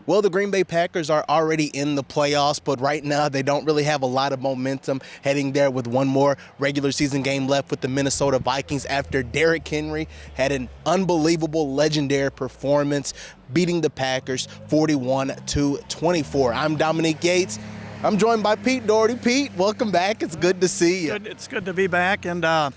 Well, the Green Bay Packers are already in the playoffs, but right now they don't really have a lot of momentum heading there with one more regular season game left with the Minnesota Vikings after Derrick Henry had an unbelievable, legendary performance beating the Packers 41-24. I'm Dominique Yates. I'm joined by Pete Dougherty. Pete, welcome back. It's good to see you. It's good to be back, and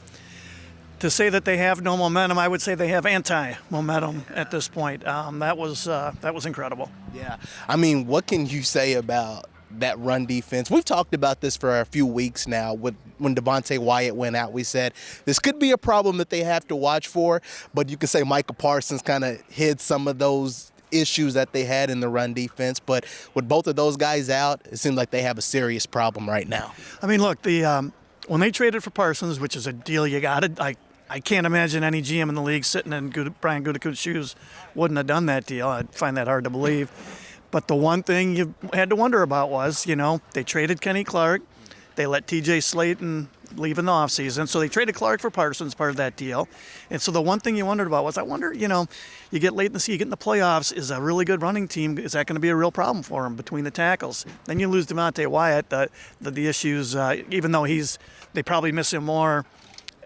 to say that they have no momentum, I would say they have anti-momentum at this point. That was incredible. Yeah, I mean, what can you say about that run defense? We've talked about this for a few weeks now. When Devontae Wyatt went out, we said this could be a problem that they have to watch for, but you could say Micah Parsons kind of hid some of those issues that they had in the run defense. But with both of those guys out, it seems like they have a serious problem right now. I mean, look, when they traded for Parsons, which is a deal you got to, I can't imagine any GM in the league sitting in Brian Gutekunst's shoes wouldn't have done that deal. I'd find that hard to believe. But the one thing you had to wonder about was, they traded Kenny Clark. They let TJ Slayton leave in the offseason. So they traded Clark for Parsons, part of that deal. And so the one thing you wondered about was, I wonder, you get late in the season, you get in the playoffs, is a really good running team, is that going to be a real problem for him between the tackles? Then you lose Devontae Wyatt, the issues, even though they probably miss him more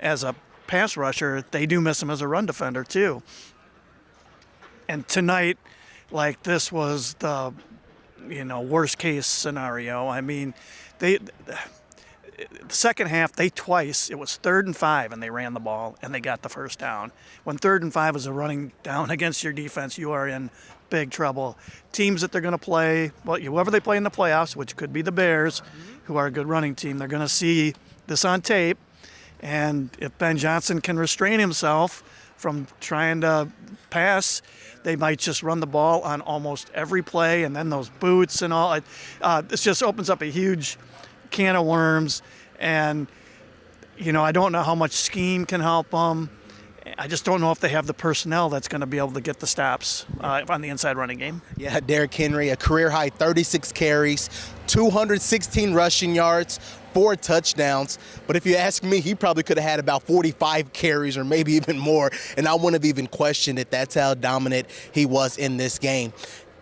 as a pass rusher, they do miss him as a run defender too. And tonight, this was the worst case scenario. I mean, the second half, it was 3rd and 5, and they ran the ball and they got the first down. When 3rd and 5 is a running down against your defense, you are in big trouble. Teams that they're going to play, whoever they play in the playoffs, which could be the Bears, who are a good running team, they're going to see this on tape. And if Ben Johnson can restrain himself from trying to pass, they might just run the ball on almost every play, and then those boots and all. This just opens up a huge can of worms, and, I don't know how much scheme can help them. I just don't know if they have the personnel that's going to be able to get the stops on the inside running game. Yeah, Derrick Henry, a career-high 36 carries, 216 rushing yards, 4 touchdowns. But if you ask me, he probably could have had about 45 carries or maybe even more, and I wouldn't have even questioned it. That's how dominant he was in this game.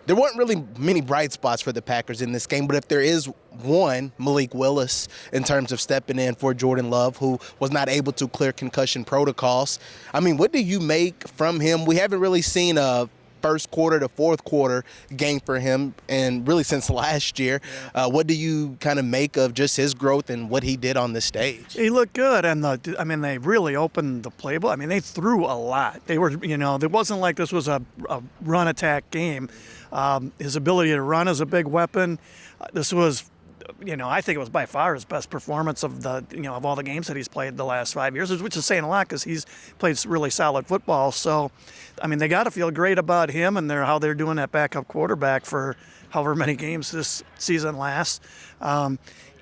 There weren't really many bright spots for the Packers in this game, but if there is one, Malik Willis, in terms of stepping in for Jordan Love, who was not able to clear concussion protocols. I mean, what do you make from him? We haven't really seen a first quarter to fourth quarter game for him, and really since last year. Yeah. What do you kind of make of just his growth and what he did on the stage? He looked good, and they really opened the playbook. I mean, they threw a lot. They were, it wasn't like this was a run attack game. His ability to run is a big weapon. This was, I think it was by far his best performance of of all the games that he's played the last 5 years, which is saying a lot because he's played really solid football. So, I mean, they got to feel great about him and how they're doing that backup quarterback for however many games this season lasts.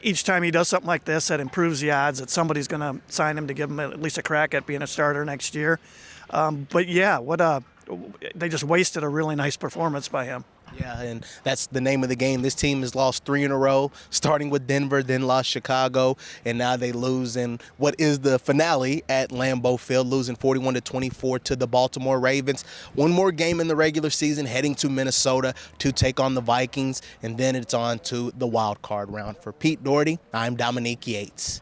Each time he does something like this, that improves the odds that somebody's going to sign him to give him at least a crack at being a starter next year. But yeah, they just wasted a really nice performance by him. Yeah, and that's the name of the game. This team has lost 3 in a row, starting with Denver, then lost Chicago, and now they lose in what is the finale at Lambeau Field, losing 41-24 to the Baltimore Ravens. One more game in the regular season, heading to Minnesota to take on the Vikings, and then it's on to the wild card round. For Pete Dougherty, I'm Dominique Yates.